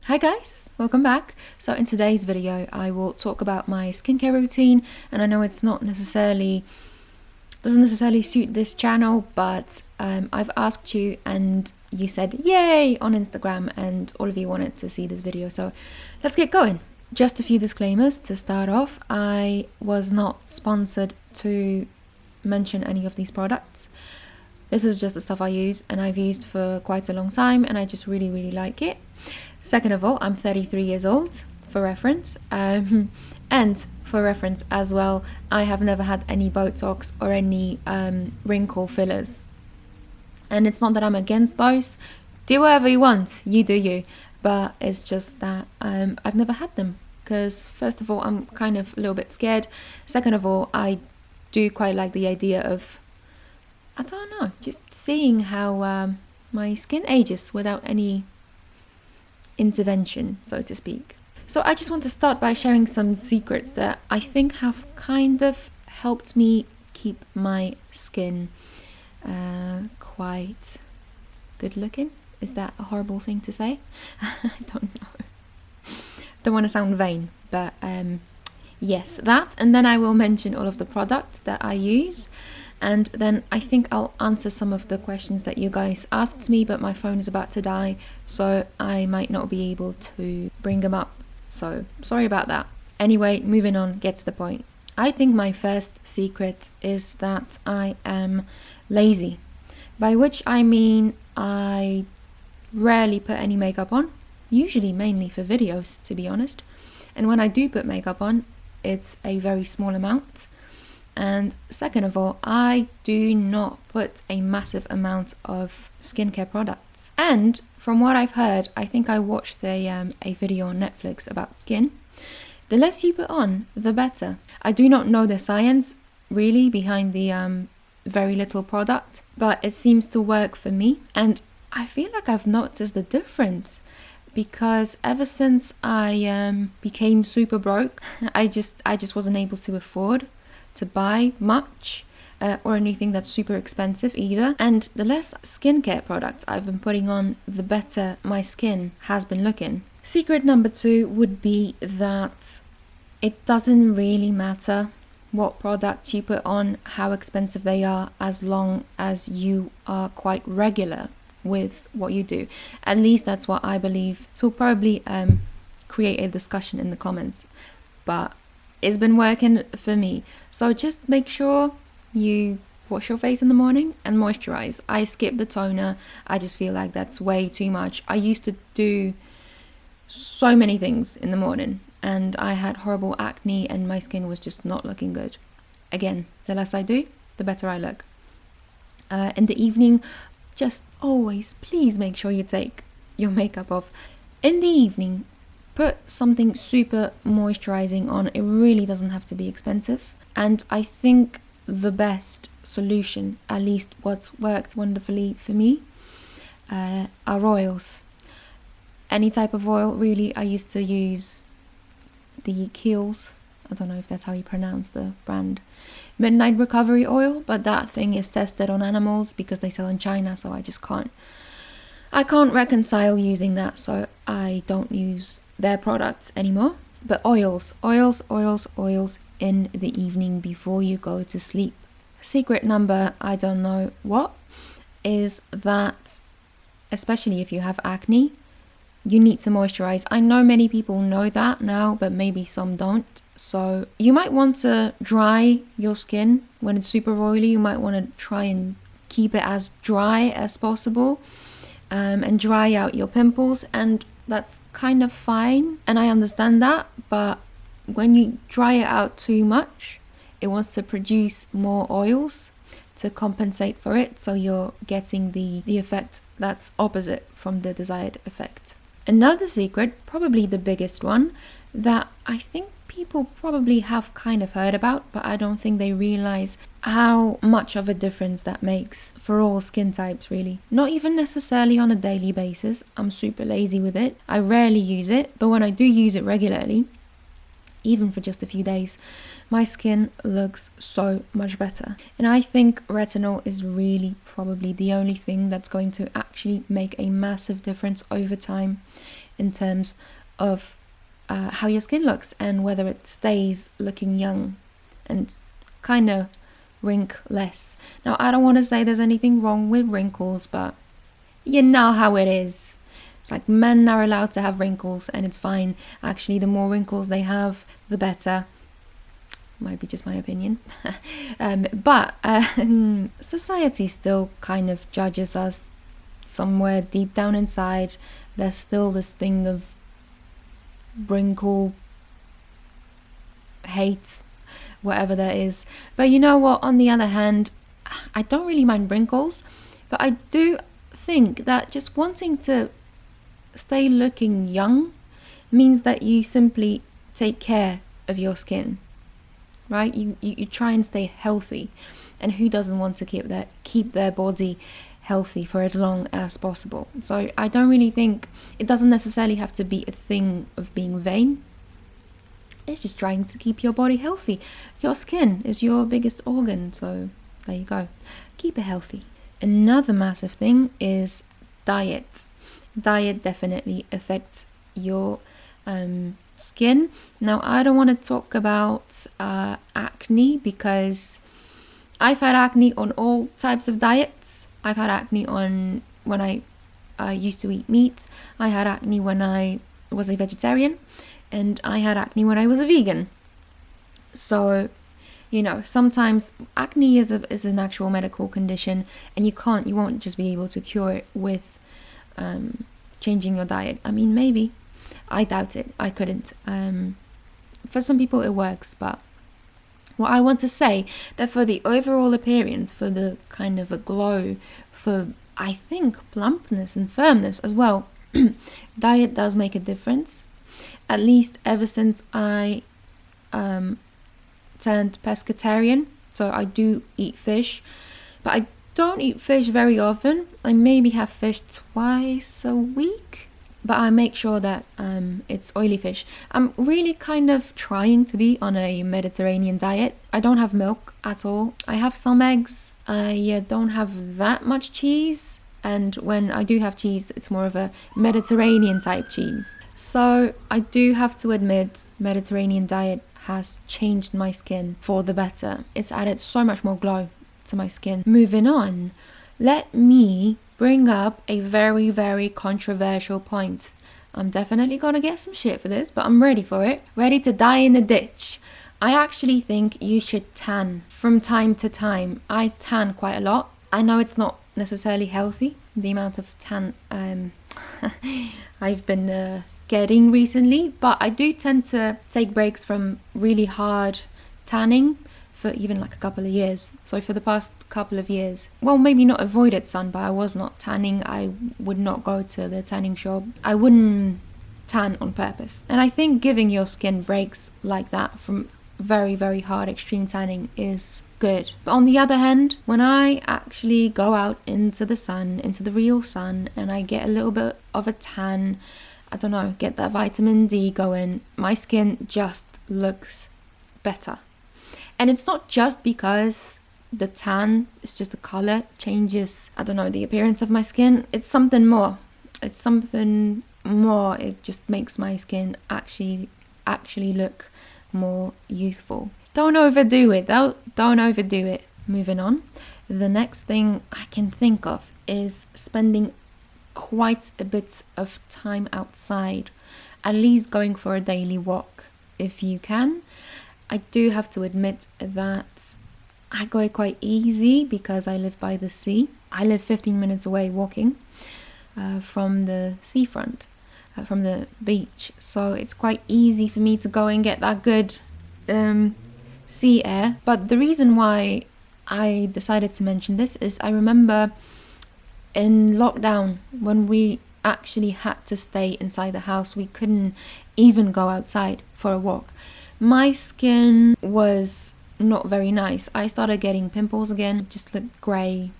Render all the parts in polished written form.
Hi guys, welcome back. So in today's video I will talk about my skincare routine, and I know it's not necessarily doesn't necessarily suit this channel, but I've asked you and you said yay on Instagram and all of you wanted to see this video, so let's get going. Just a few disclaimers to start off. I was not sponsored to mention any of these products. This is just the stuff I use and I've used for quite a long time and I just really like it. Second of all, I'm 33 years old, for reference, and for reference as well, I have never had any Botox or any wrinkle fillers. And it's not that I'm against those. Do whatever you want, you do you. But it's just that I've never had them because first of all, I'm kind of a little bit scared. Second of all, I do quite like the idea of, I don't know, just seeing how my skin ages without any intervention, so to speak. So I just want to start by sharing some secrets that I think have kind of helped me keep my skin quite good looking. Is that a horrible thing to say? I don't know. Don't want to sound vain, but yes, that. And then I will mention all of the products that I use. And then I think I'll answer some of the questions that you guys asked me, but my phone is about to die, so I might not be able to bring them up. So sorry about that. Anyway, moving on, get to the point. I think my first secret is that I am lazy, by which I mean I rarely put any makeup on, usually mainly for videos, to be honest. And when I do put makeup on, it's a very small amount. And second of all, I do not put a massive amount of skincare products. And from what I've heard, I think I watched a video on Netflix about skin. The less you put on, the better. I do not know the science really behind the very little product, but it seems to work for me. And I feel like I've noticed the difference because ever since I became super broke, I just wasn't able to afford to buy much or anything that's super expensive either. And the less skincare products I've been putting on, the better my skin has been looking. Secret number 2 would be that it doesn't really matter what products you put on, how expensive they are, as long as you are quite regular with what you do. At least that's what I believe. So we'll probably create a discussion in the comments, but it's been working for me. So just make sure you wash your face in the morning and moisturize. I skip the toner. I just feel like that's way too much. I used to do so many things in the morning and I had horrible acne and my skin was just not looking good. Again, the less I do, the better I look. In the evening, just always please make sure you take your makeup off. In the evening, put something super moisturizing on. It really doesn't have to be expensive. And I think the best solution, at least what's worked wonderfully for me, are oils. Any type of oil, really. I used to use the Kiehl's, I don't know if that's how you pronounce the brand, Midnight Recovery Oil, but that thing is tested on animals because they sell in China, so I can't reconcile using that, so I don't use their products anymore. But oils in the evening before you go to sleep. Secret number, I don't know what, is that especially if you have acne, you need to moisturize. I know many people know that now, but maybe some don't. So you might want to dry your skin when it's super oily. You might want to try and keep it as dry as possible and dry out your pimples, and that's kind of fine, and I understand that, but when you dry it out too much, it wants to produce more oils to compensate for it, so you're getting the effect that's opposite from the desired effect. Another secret, probably the biggest one, that I think people probably have kind of heard about, but I don't think they realize how much of a difference that makes for all skin types, really. Not even necessarily on a daily basis. I'm super lazy with it. I rarely use it, but when I do use it regularly, even for just a few days, my skin looks so much better. And I think retinol is really probably the only thing that's going to actually make a massive difference over time in terms of how your skin looks and whether it stays looking young and kind of wrinkless. Now, I don't want to say there's anything wrong with wrinkles, but you know how it is. It's like men are allowed to have wrinkles and it's fine. Actually, the more wrinkles they have, the better. Might be just my opinion. But society still kind of judges us somewhere deep down inside. There's still this thing of wrinkle hate, whatever that is. But you know what, on the other hand, I don't really mind wrinkles, but I do think that just wanting to stay looking young means that you simply take care of your skin, right? You try and stay healthy, and who doesn't want to keep their body healthy for as long as possible? So I don't really think it doesn't necessarily have to be a thing of being vain. It's just trying to keep your body healthy. Your skin is your biggest organ, so there you go. Keep it healthy. Another massive thing is diet. Diet definitely affects your skin. Now, I don't want to talk about acne because I've had acne on all types of diets. I've had acne on when I used to eat meat. I had acne when I was a vegetarian, and I had acne when I was a vegan. So, you know, sometimes acne is an actual medical condition, and you won't just be able to cure it with changing your diet. I mean, maybe. I doubt it. I couldn't. For some people it works, but what I want to say that for the overall appearance, for the kind of a glow, for I think plumpness and firmness as well, diet does make a difference. At least ever since I turned pescatarian, so I do eat fish, but I don't eat fish very often. I maybe have fish twice a week, but I make sure that it's oily fish. I'm really kind of trying to be on a Mediterranean diet. I don't have milk at all. I have some eggs. I don't have that much cheese, and when I do have cheese, it's more of a Mediterranean type cheese. So I do have to admit, Mediterranean diet has changed my skin for the better. It's added so much more glow to my skin. Moving on, let me bring up a very, very controversial point. I'm definitely gonna get some shit for this, but I'm ready for it. Ready to die in the ditch. I actually think you should tan from time to time. I tan quite a lot. I know it's not necessarily healthy, the amount of tan I've been getting recently, but I do tend to take breaks from really hard tanning for even like a couple of years. So for the past couple of years, well, maybe not avoided sun, but I was not tanning. I would not go to the tanning shop. I wouldn't tan on purpose. And I think giving your skin breaks like that from very, very hard extreme tanning is good. But on the other hand, when I actually go out into the sun, into the real sun, and I get a little bit of a tan, I don't know, get that vitamin D going, my skin just looks better. And it's not just because the tan is just the color changes, I don't know, the appearance of my skin. It's something more. It's something more. It just makes my skin actually look more youthful. Don't overdo it though. Don't overdo it. Moving on. The next thing I can think of is spending quite a bit of time outside. At least going for a daily walk if you can. I do have to admit that I go quite easy because I live by the sea. I live 15 minutes away walking from the seafront, from the beach. So it's quite easy for me to go and get that good sea air. But the reason why I decided to mention this is I remember in lockdown when we actually had to stay inside the house. We couldn't even go outside for a walk. My skin was not very nice. I started getting pimples again, just looked grey.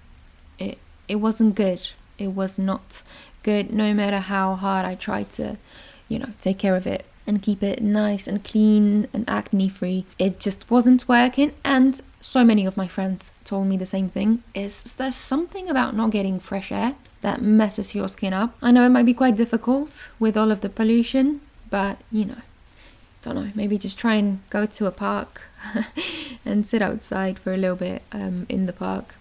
It wasn't good. It was not good, no matter how hard I tried to, take care of it and keep it nice and clean and acne free. It just wasn't working, and so many of my friends told me the same thing. There's something about not getting fresh air that messes your skin up. I know it might be quite difficult with all of the pollution, but don't know, maybe just try and go to a park and sit outside for a little bit in the park.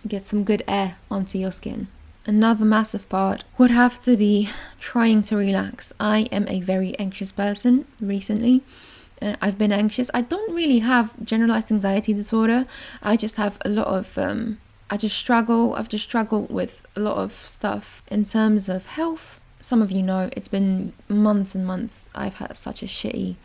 Get some good air onto your skin. Another massive part would have to be trying to relax. I am a very anxious person recently. I've been anxious. I don't really have generalized anxiety disorder. I just have a lot of I've just struggled with a lot of stuff in terms of health. Some of you know it's been months and months. I've had such a shitty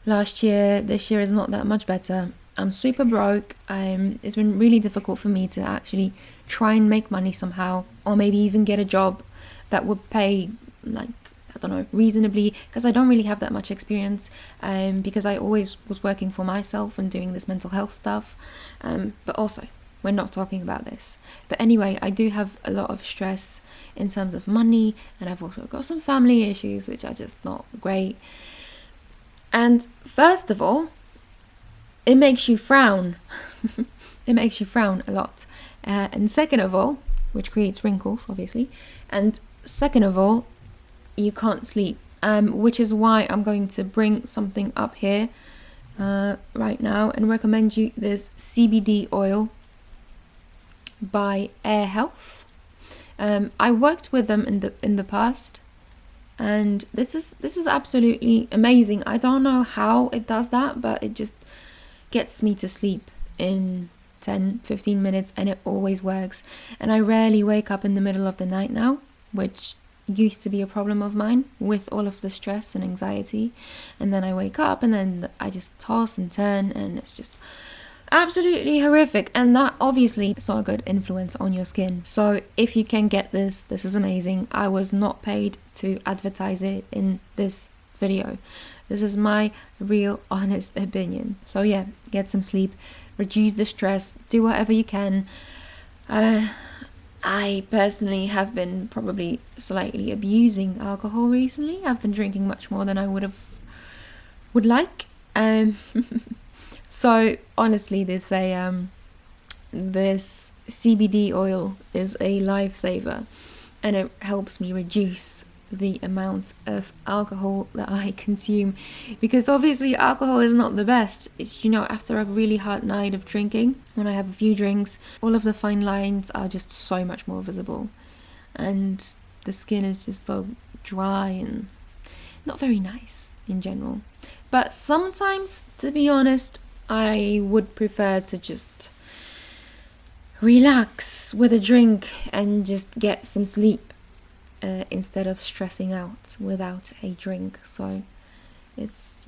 last year. This year is not that much better. I'm super broke. It's been really difficult for me to actually try and make money somehow, or maybe even get a job that would pay, like, I don't know, reasonably, because I don't really have that much experience, because I always was working for myself and doing this mental health stuff, but also we're not talking about this. But anyway, I do have a lot of stress in terms of money, and I've also got some family issues which are just not great. And first of all, it makes you frown. It makes you frown a lot. And second of all, which creates wrinkles, obviously, and second of all, you can't sleep, which is why I'm going to bring something up here right now and recommend you this CBD oil by Air Health. I worked with them in the past, and this is absolutely amazing. I don't know how it does that, but it just gets me to sleep in 10-15 minutes, and it always works. And I rarely wake up in the middle of the night now, which used to be a problem of mine with all of the stress and anxiety. And then I wake up and then I just toss and turn, and it's just absolutely horrific. And that obviously is not a good influence on your skin. So if you can get this is amazing. I was not paid to advertise it in this video. This is my real honest opinion. So yeah, get some sleep, reduce the stress, do whatever you can. I personally have been probably slightly abusing alcohol recently. I've been drinking much more than I would like. So honestly, this CBD oil is a lifesaver, and it helps me reduce the amount of alcohol that I consume, because obviously alcohol is not the best. It's, after a really hard night of drinking, when I have a few drinks, all of the fine lines are just so much more visible, and the skin is just so dry and not very nice in general. But sometimes, to be honest, I would prefer to just relax with a drink and just get some sleep, instead of stressing out without a drink. So it's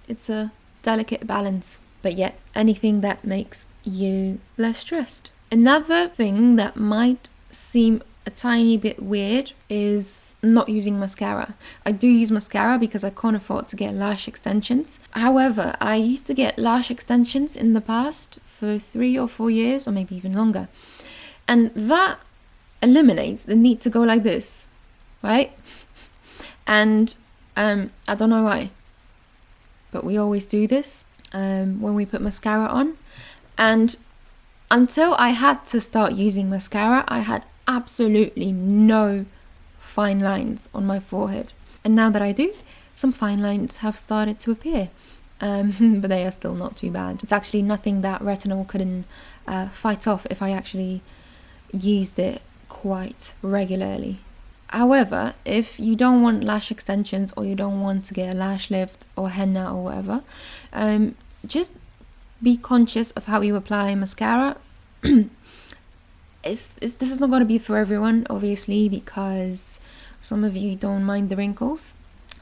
it's a delicate balance, but yet anything that makes you less stressed. Another thing that might seem a tiny bit weird is not using mascara. I do use mascara because I can't afford to get lash extensions. However, I used to get lash extensions in the past for 3 or 4 years, or maybe even longer, and that eliminates the need to go like this, right? And I don't know why, but we always do this when we put mascara on. And until I had to start using mascara, I had absolutely no fine lines on my forehead. And now that I do, some fine lines have started to appear, but they are still not too bad. It's actually nothing that retinol couldn't fight off if I actually used it quite regularly. However, if you don't want lash extensions, or you don't want to get a lash lift or henna or whatever, just be conscious of how you apply mascara. This is not going to be for everyone, obviously, because some of you don't mind the wrinkles.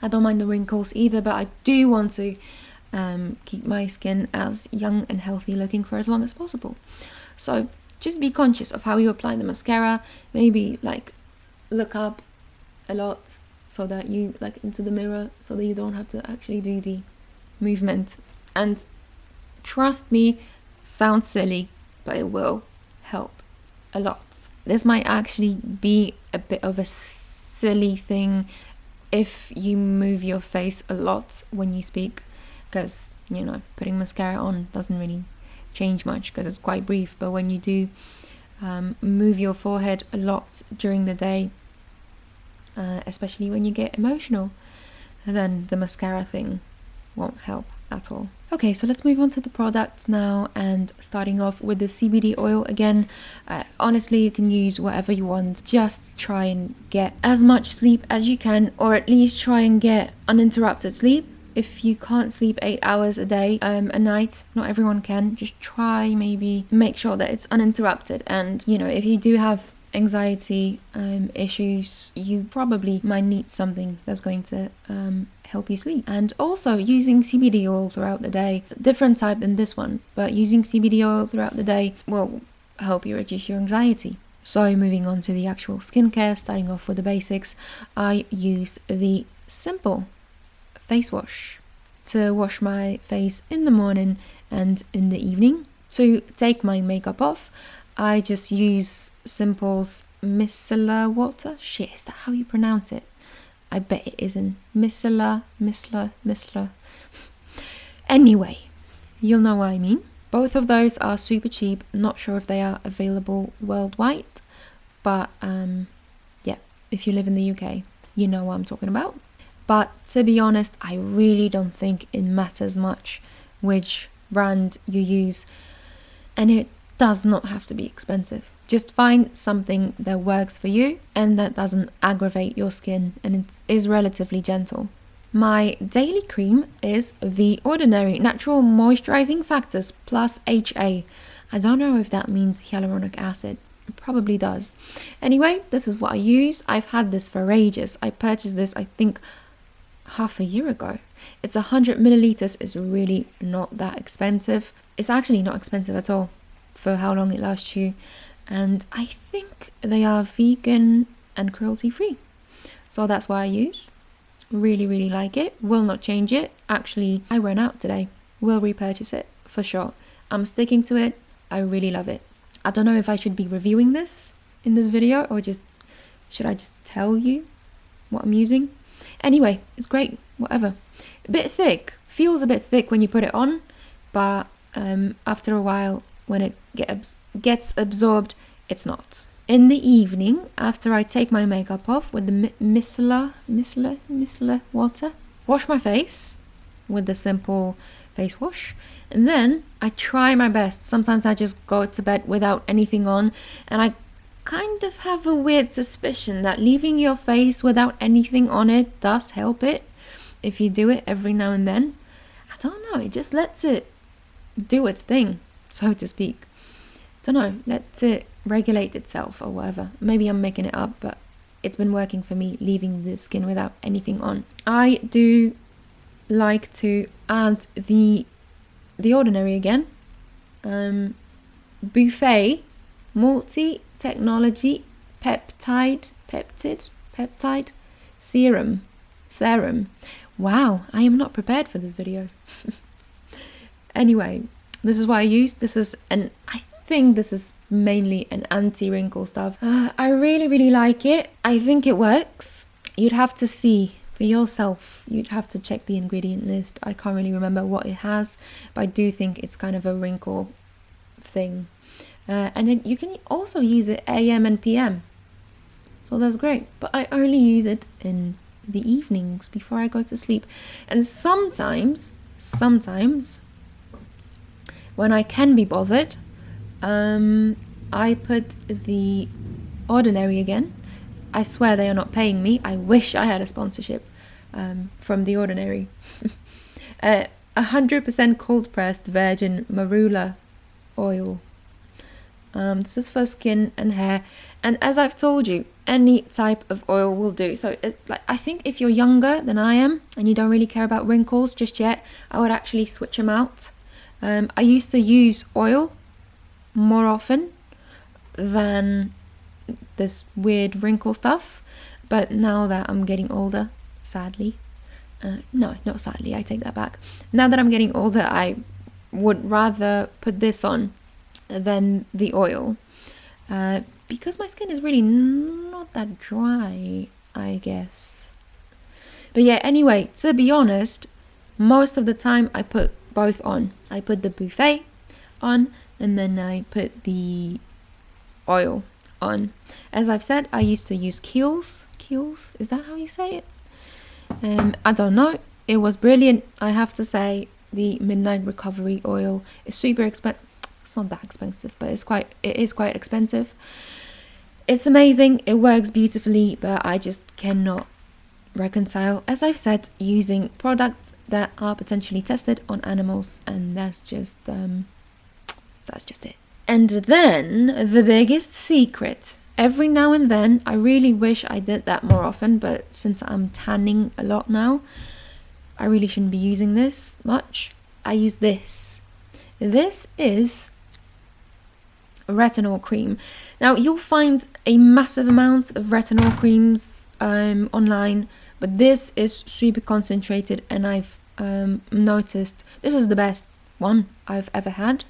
I don't mind the wrinkles either, but I do want to keep my skin as young and healthy looking for as long as possible. So just be conscious of how you apply the mascara. Maybe look up a lot so that you into the mirror, so that you don't have to actually do the movement. And trust me, sounds silly, but it will help a lot. This might actually be a bit of a silly thing if you move your face a lot when you speak, because putting mascara on doesn't really change much because it's quite brief. But when you do move your forehead a lot during the day, especially when you get emotional. And then the mascara thing won't help at all. Okay, so let's move on to the products now, and starting off with the CBD oil again. Honestly, you can use whatever you want. Just try and get as much sleep as you can, or at least try and get uninterrupted sleep. If you can't sleep 8 hours a day, a night, not everyone can, just try, maybe make sure that it's uninterrupted. And you know, if you do have anxiety issues, you probably might need something that's going to help you sleep. And also using CBD oil throughout the day, different type than this one, but using CBD oil throughout the day will help you reduce your anxiety. So moving on to the actual skincare, starting off with the basics, I use the simple face wash to wash my face in the morning and in the evening. To take my makeup off, I just use Simple's micellar water. Shit, is that how you pronounce it? I bet it isn't. Micellar. Anyway, you'll know what I mean. Both of those are super cheap. Not sure if they are available worldwide, but yeah, if you live in the UK, you know what I'm talking about. But to be honest, I really don't think it matters much which brand you use, and it does not have to be expensive. Just find something that works for you and that doesn't aggravate your skin and it is relatively gentle. My daily cream is The Ordinary Natural Moisturizing Factors plus HA. I don't know if that means hyaluronic acid. It probably does. Anyway, this is what I use. I've had this for ages. I purchased this, I think, half a year ago. It's 100 milliliters. It's really not that expensive. It's actually not expensive at all for how long it lasts you. And I think they are vegan and cruelty free. So that's what I use. Really, really like it. Will not change it. Actually, I ran out today. Will repurchase it for sure. I'm sticking to it. I really love it. I don't know if I should be reviewing this in this video or should I just tell you what I'm using? Anyway, it's great. Whatever. A bit thick. Feels a bit thick when you put it on, but after a while, when it gets absorbed, it's not. In the evening, after I take my makeup off with the micellar water, wash my face with the simple face wash, and then I try my best. Sometimes I just go to bed without anything on, and I kind of have a weird suspicion that leaving your face without anything on it does help it if you do it every now and then. I don't know, it just lets it do its thing, so to speak. Don't know, lets it regulate itself or whatever. Maybe I'm making it up, but it's been working for me, leaving the skin without anything on. I do like to add the Ordinary again. Buffet multi-technology peptide serum. Wow, I am not prepared for this video. Anyway, this is what I use. I think this is mainly an anti-wrinkle stuff. I really, really like it. I think it works. You'd have to see for yourself. You'd have to check the ingredient list. I can't really remember what it has, but I do think it's kind of a wrinkle thing. And then you can also use it AM and PM. So that's great. But I only use it in the evenings before I go to sleep. And sometimes, when I can be bothered, I put the Ordinary again. I swear they are not paying me. I wish I had a sponsorship from the Ordinary. 100% cold pressed virgin marula oil. This is for skin and hair, and as I've told you, any type of oil will do. So it's like, I think if you're younger than I am and you don't really care about wrinkles just yet, I would actually switch them out. I used to use oil more often than this weird wrinkle stuff, but now that I'm getting older, sadly, no, not sadly, I take that back. Now that I'm getting older, I would rather put this on than the oil, because my skin is really not that dry, I guess. But yeah, anyway, to be honest, most of the time I put both on. I put the Buffet on, and then I put the oil on. As I've said, I used to use Kiehl's. Kiehl's, is that how you say it? I don't know. It was brilliant, I have to say. The Midnight Recovery Oil is super expensive. It's not that expensive, but it is quite expensive. It's amazing, it works beautifully, but I just cannot reconcile, as I've said, using products that are potentially tested on animals, and that's just it. And then the biggest secret. Every now and then, I really wish I did that more often, but since I'm tanning a lot now, I really shouldn't be using this much. I use this. This is retinol cream. Now, you'll find a massive amount of retinol creams online, but this is super concentrated, and I've noticed this is the best one I've ever had.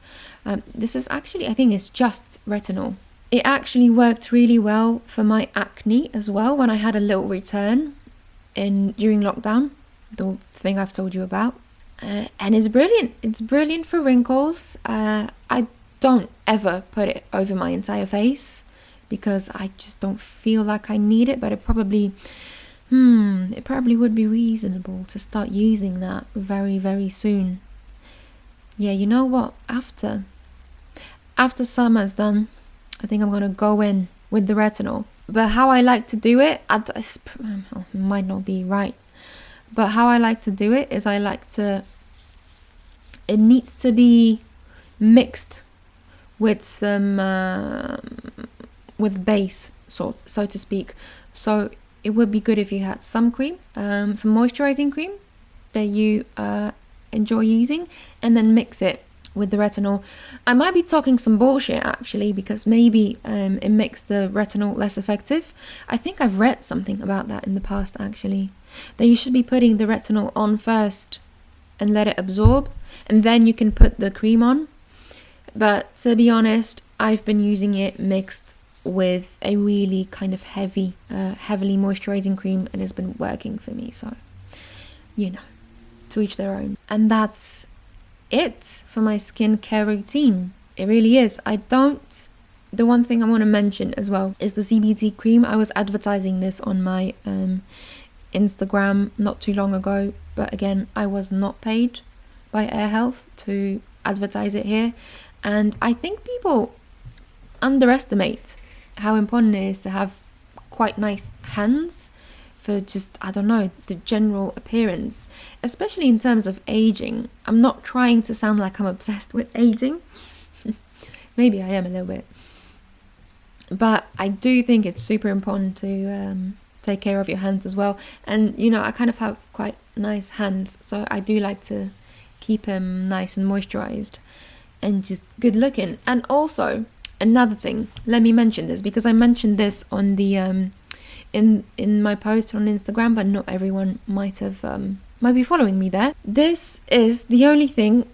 This is actually, I think it's just retinol. It actually worked really well for my acne as well when I had a little return during lockdown, the thing I've told you about. And it's brilliant. It's brilliant for wrinkles. I don't ever put it over my entire face because I just don't feel like I need it, but it probably would be reasonable to start using that very, very soon. Yeah, you know what? After summer's done, I think I'm going to go in with the retinol. But how I like to do it, might not be right, but how I like to do it is it needs to be mixed with some, with base, so to speak. So it would be good if you had some cream, some moisturizing cream that you enjoy using, and then mix it with the retinol. I might be talking some bullshit actually, because maybe it makes the retinol less effective. I think I've read something about that in the past actually, that you should be putting the retinol on first and let it absorb, and then you can put the cream on. But to be honest, I've been using it mixed with a really kind of heavily moisturizing cream, and it's been working for me. So, to each their own. And that's it for my skincare routine. It really is. The one thing I want to mention as well is the CBD cream. I was advertising this on my Instagram not too long ago, but again, I was not paid by Air Health to advertise it here. And I think people underestimate how important it is to have quite nice hands for just, I don't know, the general appearance, especially in terms of aging. I'm not trying to sound like I'm obsessed with aging. Maybe I am a little bit. But I do think it's super important to take care of your hands as well. And, I kind of have quite nice hands, so I do like to keep them nice and moisturized and just good looking. And also, another thing, let me mention this, because I mentioned this on the in my post on Instagram, but not everyone might be following me there. This is the only thing,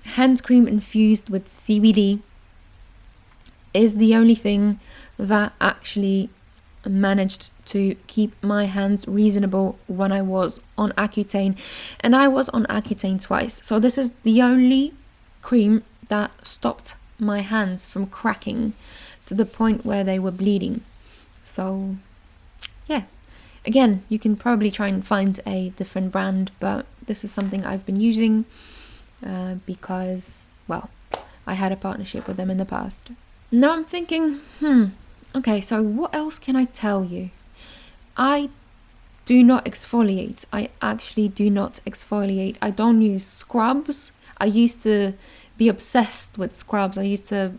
hand cream infused with CBD is the only thing that actually managed to keep my hands reasonable when I was on Accutane. And I was on Accutane twice. So this is the only cream that stopped my hands from cracking to the point where they were bleeding. So, yeah. Again, you can probably try and find a different brand, but this is something I've been using because, well, I had a partnership with them in the past. Now I'm thinking, okay, so what else can I tell you? I do not exfoliate. I actually do not exfoliate. I don't use scrubs. I used to be obsessed with scrubs. I used to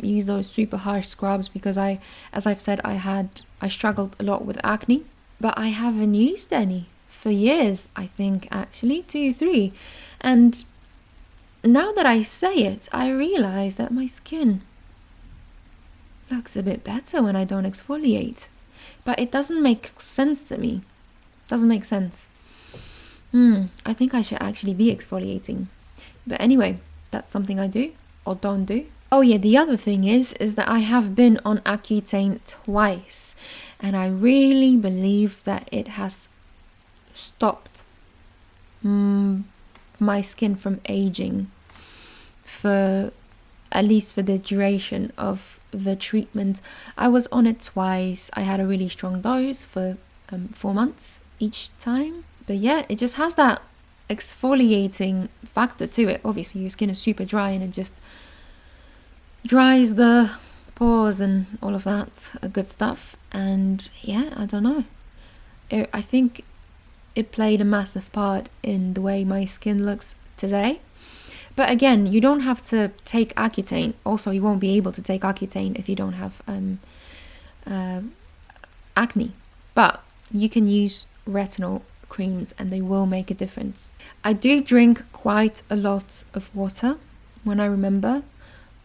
use those super harsh scrubs because as I've said, I struggled a lot with acne, but I haven't used any for years. I think actually 2-3, and now that I say it, I realize that my skin looks a bit better when I don't exfoliate, but it doesn't make sense to me. Doesn't make sense. I think I should actually be exfoliating, but anyway, that's something I do or don't do. Oh yeah, the other thing is that I have been on Accutane twice, and I really believe that it has stopped my skin from aging for at least for the duration of the treatment. I was on it twice. I had a really strong dose for 4 months each time. But yeah, it just has that exfoliating factor to it. Obviously your skin is super dry and it just dries the pores and all of that good stuff. And yeah, I don't know, I think it played a massive part in the way my skin looks today. But again, you don't have to take Accutane. Also, you won't be able to take Accutane if you don't have acne. But you can use retinol creams and they will make a difference. I do drink quite a lot of water when I remember,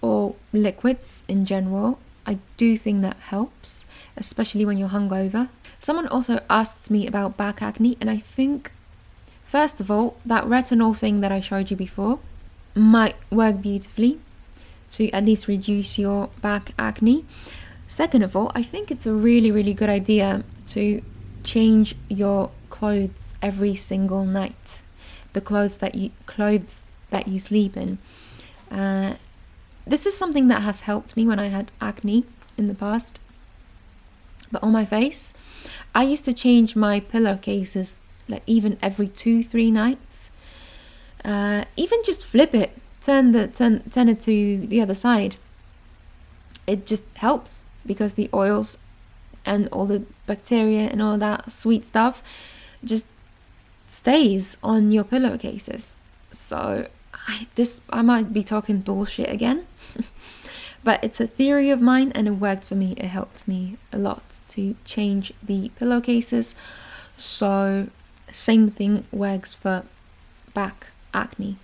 or liquids in general. I do think that helps, especially when you're hungover. Someone also asked me about back acne, and I think, first of all, that retinol thing that I showed you before might work beautifully to at least reduce your back acne. Second of all, I think it's a really, really good idea to change your clothes every single night. The clothes that you sleep in. This is something that has helped me when I had acne in the past. But on my face, I used to change my pillowcases like even every 2-3 nights. Even just flip it, turn it to the other side. It just helps because the oils and all the bacteria and all that sweet stuff just stays on your pillowcases. So I might be talking bullshit again, but it's a theory of mine and it worked for me. It helped me a lot to change the pillowcases. So same thing works for back acne.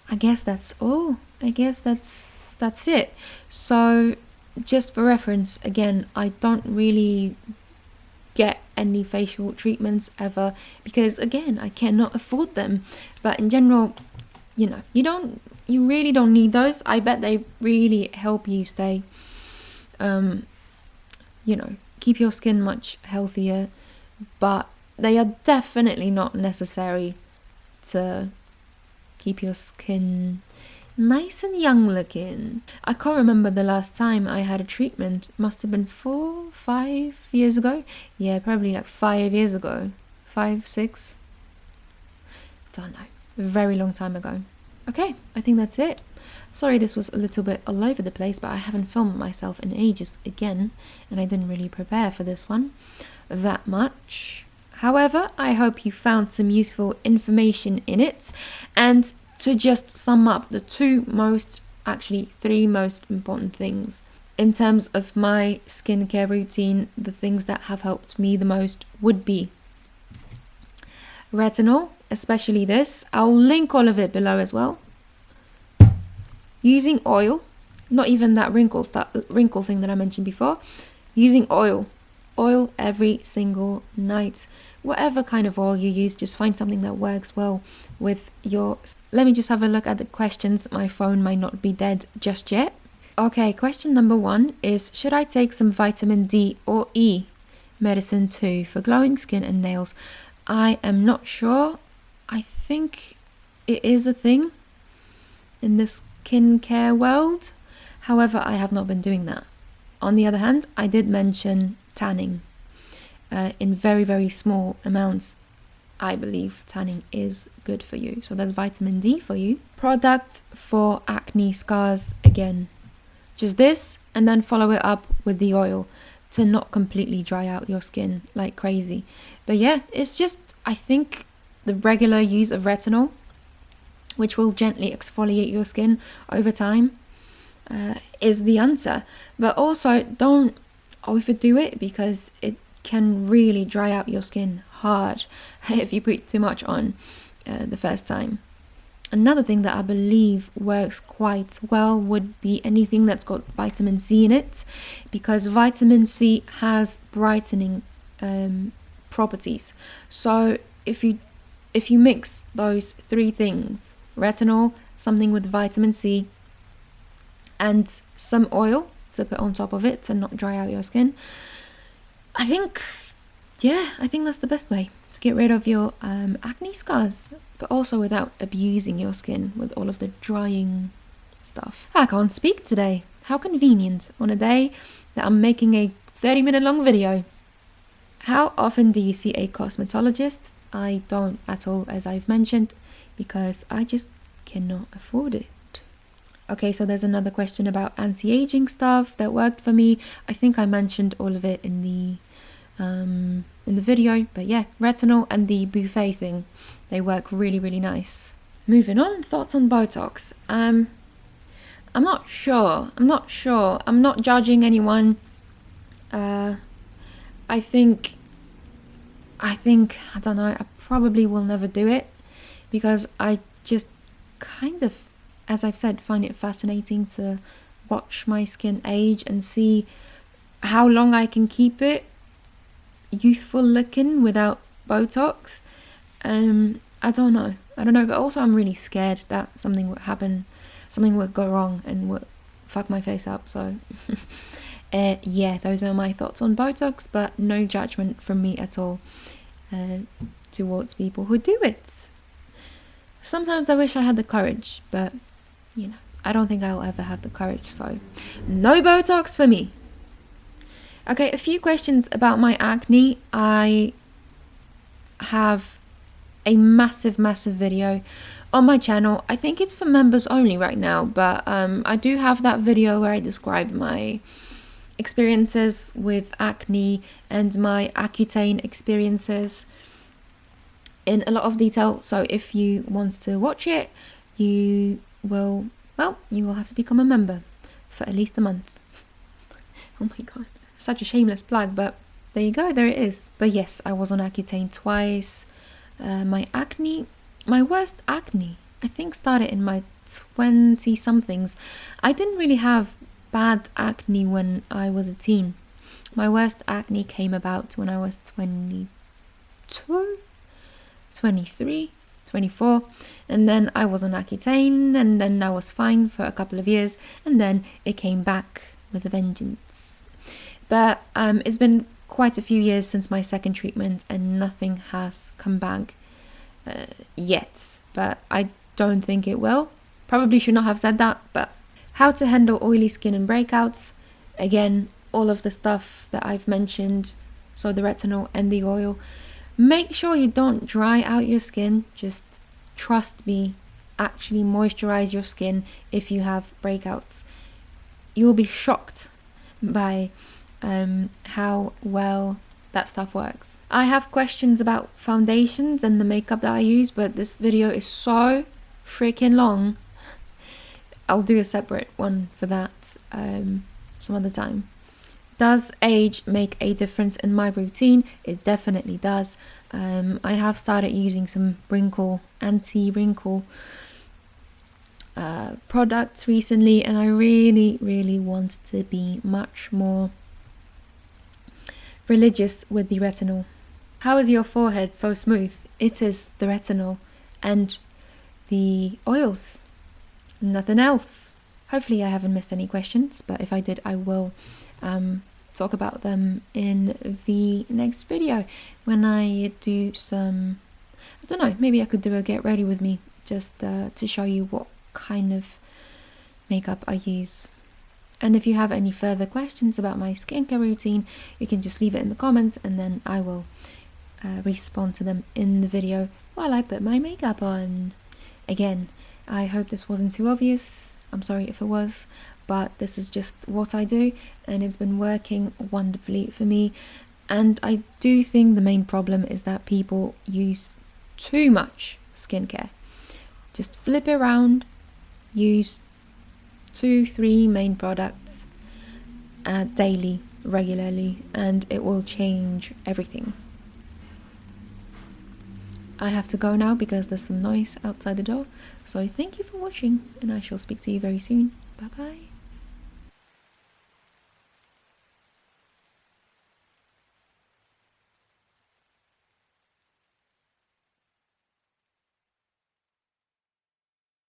I guess that's all. I guess that's it. So just for reference, again, I don't really get any facial treatments ever because, again, I cannot afford them. But in general, you really don't need those. I bet they really help you stay, keep your skin much healthier, but they are definitely not necessary to keep your skin nice and young looking. I can't remember the last time I had a treatment. Must have been 4-5 years ago. Yeah, probably like 5 years ago. 5-6. Don't know. A very long time ago. Okay, I think that's it. Sorry this was a little bit all over the place, but I haven't filmed myself in ages again, and I didn't really prepare for this one that much. However, I hope you found some useful information in it. And to just sum up, the 3 most important things in terms of my skincare routine, the things that have helped me the most would be retinol, especially this. I'll link all of it below as well. Using oil, not even that wrinkle thing that I mentioned before. Using oil every single night. Whatever kind of oil you use, just find something that works well with your... Let me just have a look at the questions. My phone might not be dead just yet. Okay, question number 1 is, should I take some vitamin D or E medicine too for glowing skin and nails? I am not sure. I think it is a thing in the skincare world. However, I have not been doing that. On the other hand, I did mention tanning in very, very small amounts. I believe tanning is good for you. So that's vitamin D for you. Product for acne scars, again, just this, and then follow it up with the oil to not completely dry out your skin like crazy. But yeah, it's just, I think the regular use of retinol, which will gently exfoliate your skin over time, is the answer. But also don't overdo it because it can really dry out your skin hard if you put too much on the first time. Another thing that I believe works quite well would be anything that's got vitamin C in it, because vitamin C has brightening properties. So if you mix those 3 things, retinol, something with vitamin C, and some oil to put on top of it to not dry out your skin, I think that's the best way to get rid of your acne scars, but also without abusing your skin with all of the drying stuff. I can't speak today. How convenient on a day that I'm making a 30-minute long video. How often do you see a cosmetologist? I don't at all, as I've mentioned, because I just cannot afford it. Okay, so there's another question about anti-aging stuff that worked for me. I think I mentioned all of it in the video, but yeah, retinol and the buffet thing, they work really, really nice. Moving on, thoughts on Botox. I'm not sure. I'm not judging anyone. I think, I don't know, I probably will never do it because I just kind of, as I've said, find it fascinating to watch my skin age and see how long I can keep it youthful looking without Botox. I don't know, but also I'm really scared that something would happen, something would go wrong and would fuck my face up. So yeah, those are my thoughts on Botox, but no judgment from me at all towards people who do it. Sometimes I wish I had the courage, but you know, I don't think I'll ever have the courage, so no Botox for me. Okay, a few questions about my acne. I have a massive video on my channel. I think it's for members only right now, but I do have that video where I describe my experiences with acne and my Accutane experiences in a lot of detail. So if you want to watch it, you will have to become a member for at least a month. Oh my god, such a shameless plug, but there you go, there it is. But yes, I was on Accutane twice. My worst acne, I think, started in my 20-somethings. I didn't really have bad acne when I was a teen. My worst acne came about when I was 22, 23, 24, and then I was on Accutane, and then I was fine for a couple of years, and then it came back with a vengeance. But it's been quite a few years since my second treatment, and nothing has come back yet, but I don't think it will. Probably should not have said that. But how to handle oily skin and breakouts, again, all of the stuff that I've mentioned, so the retinol and the oil. Make sure you don't dry out your skin. Just trust me, actually moisturize your skin if you have breakouts. You'll be shocked by how well that stuff works. I have questions about foundations and the makeup that I use, but this video is so freaking long. I'll do a separate one for that some other time. Does age make a difference in my routine? It definitely does. I have started using some anti-wrinkle products recently, and I really want to be much more religious with the retinol. How is your forehead so smooth? It is the retinol and the oils, nothing else. Hopefully I haven't missed any questions, but if I did, I will talk about them in the next video when I do some, I don't know, maybe I could do a get ready with me, just to show you what kind of makeup I use. And if you have any further questions about my skincare routine, you can just leave it in the comments, and then I will respond to them in the video while I put my makeup on. Again, I hope this wasn't too obvious. I'm sorry if it was, but this is just what I do, and it's been working wonderfully for me. And I do think the main problem is that people use too much skincare. Just flip it around, use 2-3 main products daily, regularly, and it will change everything. I have to go now because there's some noise outside the door. So thank you for watching, and I shall speak to you very soon. Bye bye.